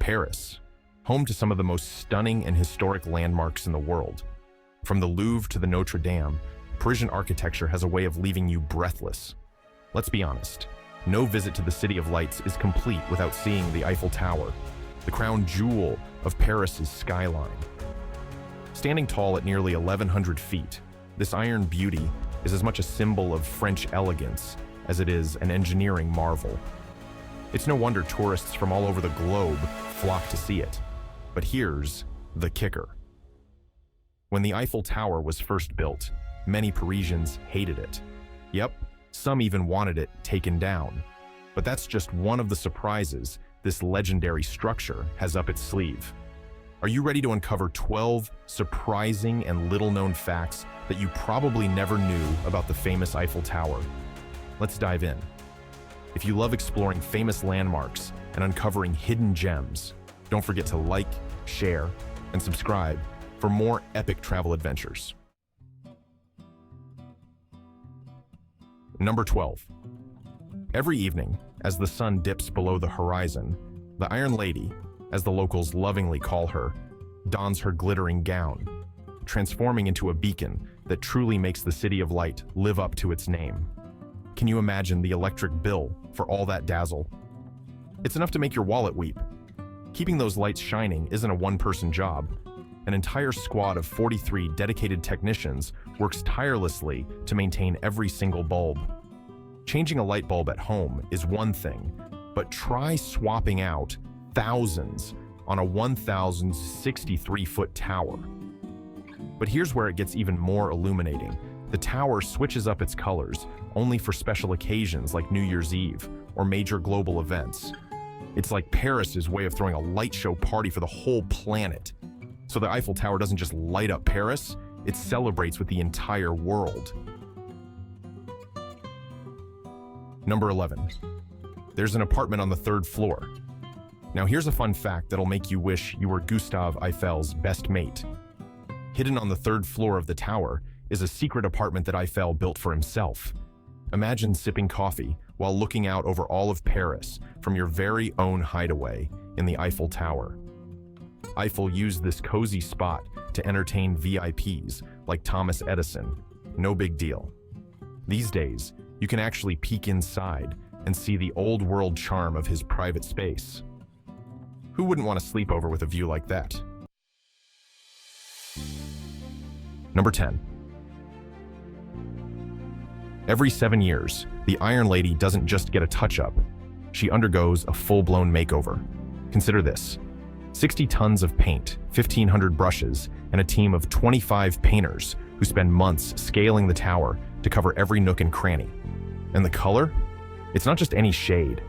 Paris, home to some of the most stunning and historic landmarks in the world. From the Louvre to the Notre Dame, Parisian architecture has a way of leaving you breathless. Let's be honest, no visit to the City of Lights is complete without seeing the Eiffel Tower, the crown jewel of Paris's skyline. Standing tall at nearly 1,100 feet, this iron beauty is as much a symbol of French elegance as it is an engineering marvel. It's no wonder tourists from all over the globe flock to see it. But here's the kicker. When the Eiffel Tower was first built, many Parisians hated it. Yep, some even wanted it taken down. But that's just one of the surprises this legendary structure has up its sleeve. Are you ready to uncover 12 surprising and little-known facts that you probably never knew about the famous Eiffel Tower? Let's dive in. If you love exploring famous landmarks and uncovering hidden gems, don't forget to like, share, and subscribe for more epic travel adventures. Number 12. Every evening, as the sun dips below the horizon, the Iron Lady, as the locals lovingly call her, dons her glittering gown, transforming into a beacon that truly makes the City of Light live up to its name. Can you imagine the electric bill for all that dazzle? It's enough to make your wallet weep. Keeping those lights shining isn't a one-person job. An entire squad of 43 dedicated technicians works tirelessly to maintain every single bulb. Changing a light bulb at home is one thing, but try swapping out thousands on a 1,063-foot tower. But here's where it gets even more illuminating. The tower switches up its colors only for special occasions like New Year's Eve or major global events. It's like Paris's way of throwing a light show party for the whole planet. So the Eiffel Tower doesn't just light up Paris, it celebrates with the entire world. Number 11. There's an apartment on the 3rd floor. Now here's a fun fact that'll make you wish you were Gustave Eiffel's best mate. Hidden on the 3rd floor of the tower is a secret apartment that Eiffel built for himself. Imagine sipping coffee while looking out over all of Paris from your very own hideaway in the Eiffel Tower. Eiffel used this cozy spot to entertain VIPs like Thomas Edison. No big deal. These days, you can actually peek inside and see the old-world charm of his private space. Who wouldn't want to sleep over with a view like that? Number 10. Every 7 years, the Iron Lady doesn't just get a touch-up. She undergoes a full-blown makeover. Consider this: 60 tons of paint, 1,500 brushes, and a team of 25 painters who spend months scaling the tower to cover every nook and cranny. And the color? It's not just any shade.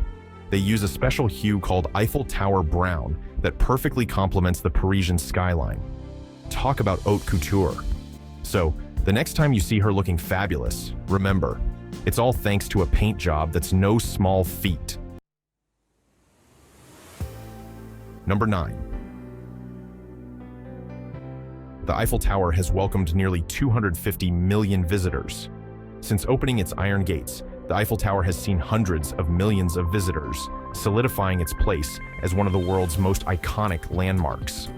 They use a special hue called Eiffel Tower Brown that perfectly complements the Parisian skyline. Talk about haute couture. So, the next time you see her looking fabulous, remember, it's all thanks to a paint job that's no small feat. Number 9. The Eiffel Tower has welcomed nearly 250 million visitors. Since opening its iron gates, the Eiffel Tower has seen hundreds of millions of visitors, solidifying its place as one of the world's most iconic landmarks.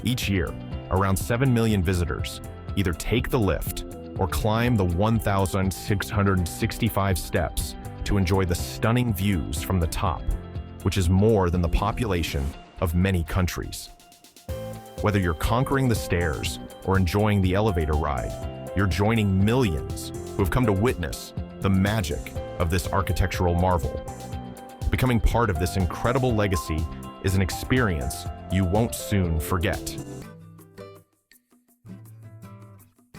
Each year, around 7 million visitors either take the lift or climb the 1,665 steps to enjoy the stunning views from the top, which is more than the population of many countries. Whether you're conquering the stairs or enjoying the elevator ride, you're joining millions who have come to witness the magic of this architectural marvel. Becoming part of this incredible legacy is an experience you won't soon forget.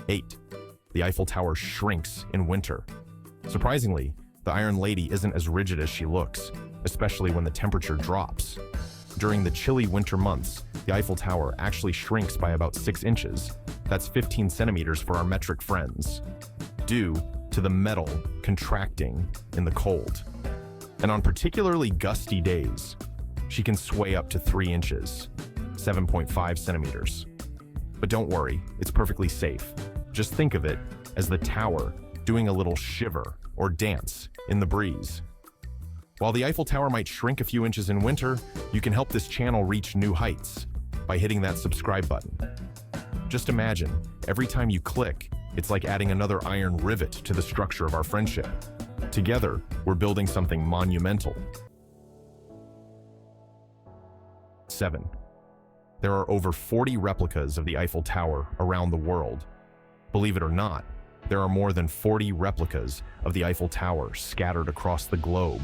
8. The Eiffel Tower shrinks in winter. Surprisingly, the Iron Lady isn't as rigid as she looks, especially when the temperature drops. During the chilly winter months, the Eiffel Tower actually shrinks by about 6 inches. That's 15 centimeters for our metric friends, due to the metal contracting in the cold. And on particularly gusty days, she can sway up to 3 inches, 7.5 centimeters. But don't worry, it's perfectly safe. Just think of it as the tower doing a little shiver or dance in the breeze. While the Eiffel Tower might shrink a few inches in winter, you can help this channel reach new heights by hitting that subscribe button. Just imagine, every time you click, it's like adding another iron rivet to the structure of our friendship. Together, we're building something monumental. 7. There are over 40 replicas of the Eiffel Tower around the world. Believe it or not, there are more than 40 replicas of the Eiffel Tower scattered across the globe.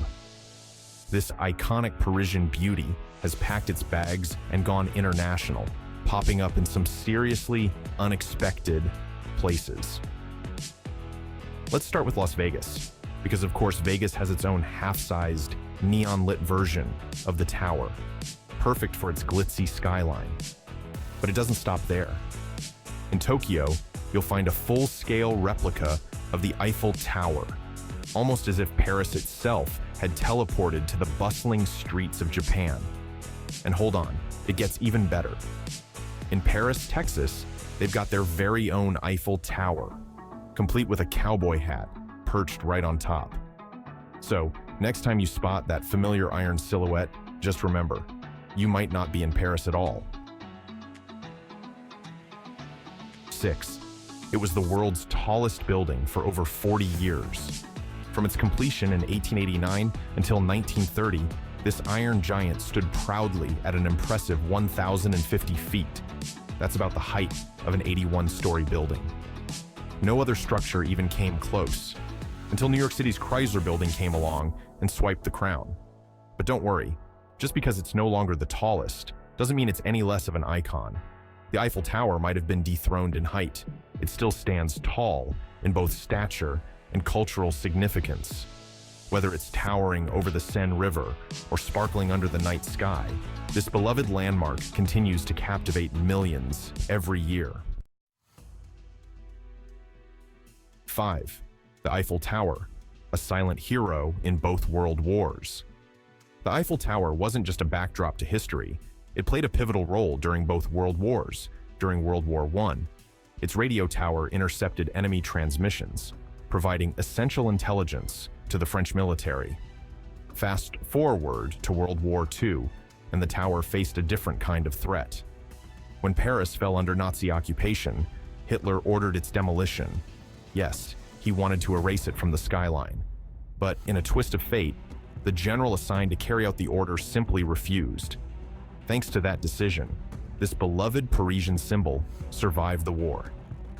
This iconic Parisian beauty has packed its bags and gone international, popping up in some seriously unexpected places. Let's start with Las Vegas, because of course Vegas has its own half-sized, neon-lit version of the tower, perfect for its glitzy skyline. But it doesn't stop there. In Tokyo, you'll find a full-scale replica of the Eiffel Tower, almost as if Paris itself had teleported to the bustling streets of Japan. And hold on, it gets even better. In Paris, Texas, they've got their very own Eiffel Tower, complete with a cowboy hat perched right on top. So, next time you spot that familiar iron silhouette, just remember, you might not be in Paris at all. 6. It was the world's tallest building for over 40 years. From its completion in 1889 until 1930, this iron giant stood proudly at an impressive 1,050 feet. That's about the height of an 81-story building. No other structure even came close, until New York City's Chrysler Building came along and swiped the crown. But don't worry, just because it's no longer the tallest, doesn't mean it's any less of an icon. The Eiffel Tower might have been dethroned in height. It still stands tall in both stature and cultural significance. Whether it's towering over the Seine River or sparkling under the night sky, this beloved landmark continues to captivate millions every year. 5. The Eiffel Tower, a silent hero in both world wars. The Eiffel Tower wasn't just a backdrop to history. It played a pivotal role during both world wars. During World War I, its radio tower intercepted enemy transmissions, providing essential intelligence to the French military. Fast forward to World War II, and the tower faced a different kind of threat. When Paris fell under Nazi occupation, Hitler ordered its demolition. Yes, he wanted to erase it from the skyline. But in a twist of fate, the general assigned to carry out the order simply refused. Thanks to that decision, this beloved Parisian symbol survived the war,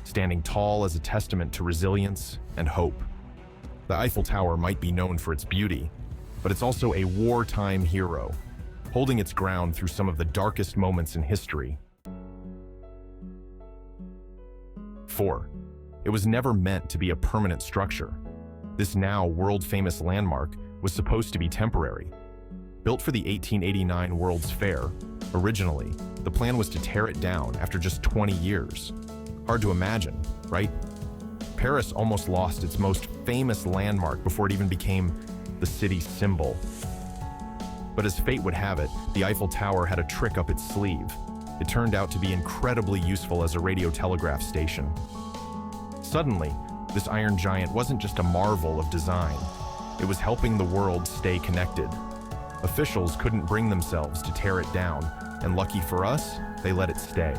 standing tall as a testament to resilience and hope. The Eiffel Tower might be known for its beauty, but it's also a wartime hero, holding its ground through some of the darkest moments in history. 4. It was never meant to be a permanent structure. This now world-famous landmark was supposed to be temporary. Built for the 1889 World's Fair, originally, the plan was to tear it down after just 20 years. Hard to imagine, right? Paris almost lost its most famous landmark before it even became the city's symbol. But as fate would have it, the Eiffel Tower had a trick up its sleeve. It turned out to be incredibly useful as a radio telegraph station. Suddenly, this iron giant wasn't just a marvel of design. It was helping the world stay connected. Officials couldn't bring themselves to tear it down, and lucky for us, they let it stay.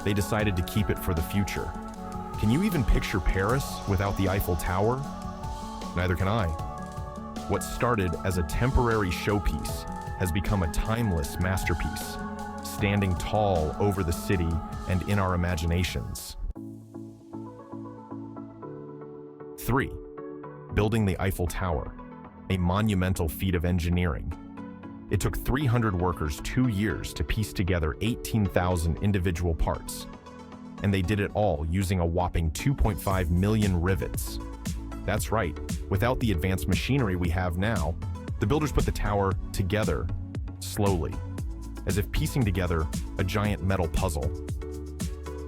They decided to keep it for the future. Can you even picture Paris without the Eiffel Tower? Neither can I. What started as a temporary showpiece has become a timeless masterpiece, standing tall over the city and in our imaginations. 3. Building the Eiffel Tower, a monumental feat of engineering. It took 300 workers 2 years to piece together 18,000 individual parts, and they did it all using a whopping 2.5 million rivets. That's right, without the advanced machinery we have now, the builders put the tower together slowly, as if piecing together a giant metal puzzle.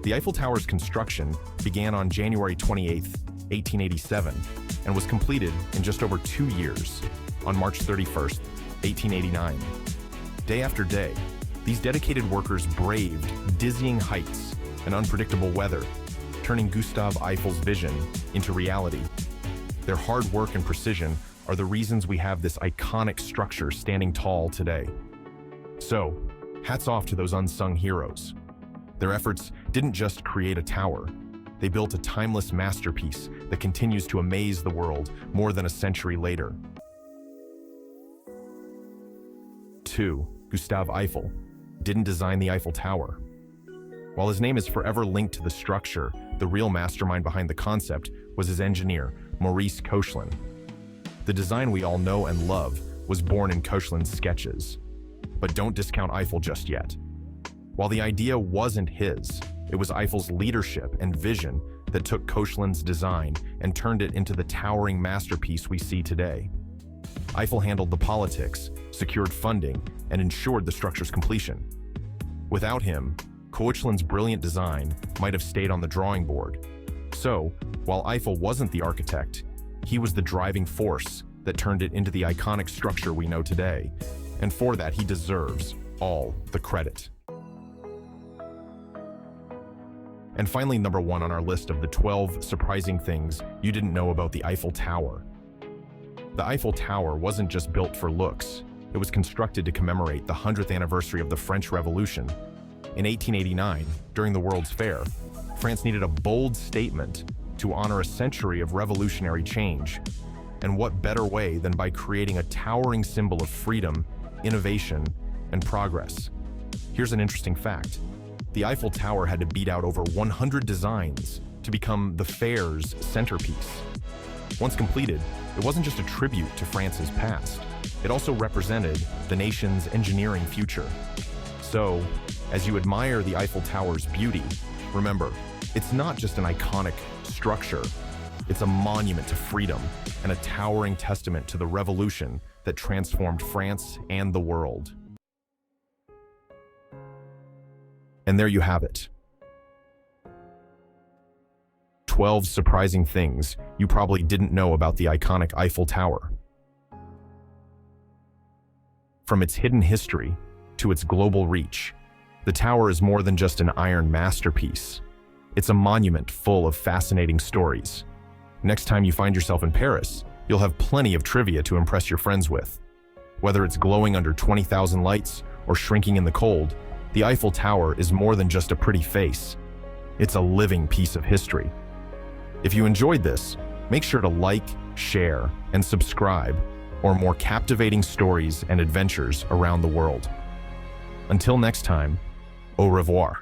The Eiffel Tower's construction began on January 28, 1887, and was completed in just over 2 years, on March 31st, 1889. Day after day, these dedicated workers braved dizzying heights and unpredictable weather, turning Gustave Eiffel's vision into reality. Their hard work and precision are the reasons we have this iconic structure standing tall today. So, hats off to those unsung heroes. Their efforts didn't just create a tower. They built a timeless masterpiece that continues to amaze the world more than a century later. 2. Gustave Eiffel didn't design the Eiffel Tower. While his name is forever linked to the structure, the real mastermind behind the concept was his engineer, Maurice Koechlin. The design we all know and love was born in Koechlin's sketches. But don't discount Eiffel just yet. While the idea wasn't his, it was Eiffel's leadership and vision that took Koechlin's design and turned it into the towering masterpiece we see today. Eiffel handled the politics, secured funding, and ensured the structure's completion. Without him, Koechlin's brilliant design might have stayed on the drawing board. So, while Eiffel wasn't the architect, he was the driving force that turned it into the iconic structure we know today, and for that he deserves all the credit. And finally, number 1 on our list of the 12 surprising things you didn't know about the Eiffel Tower. The Eiffel Tower wasn't just built for looks. It was constructed to commemorate the 100th anniversary of the French Revolution. In 1889, during the World's Fair, France needed a bold statement to honor a century of revolutionary change. And what better way than by creating a towering symbol of freedom, innovation, and progress? Here's an interesting fact. The Eiffel Tower had to beat out over 100 designs to become the fair's centerpiece. Once completed, it wasn't just a tribute to France's past. It also represented the nation's engineering future. So, as you admire the Eiffel Tower's beauty, remember, it's not just an iconic structure. It's a monument to freedom and a towering testament to the revolution that transformed France and the world. And there you have it. 12 surprising things you probably didn't know about the iconic Eiffel Tower. From its hidden history to its global reach, the tower is more than just an iron masterpiece. It's a monument full of fascinating stories. Next time you find yourself in Paris, you'll have plenty of trivia to impress your friends with. Whether it's glowing under 20,000 lights or shrinking in the cold, the Eiffel Tower is more than just a pretty face. It's a living piece of history. If you enjoyed this, make sure to like, share, and subscribe for more captivating stories and adventures around the world. Until next time, au revoir.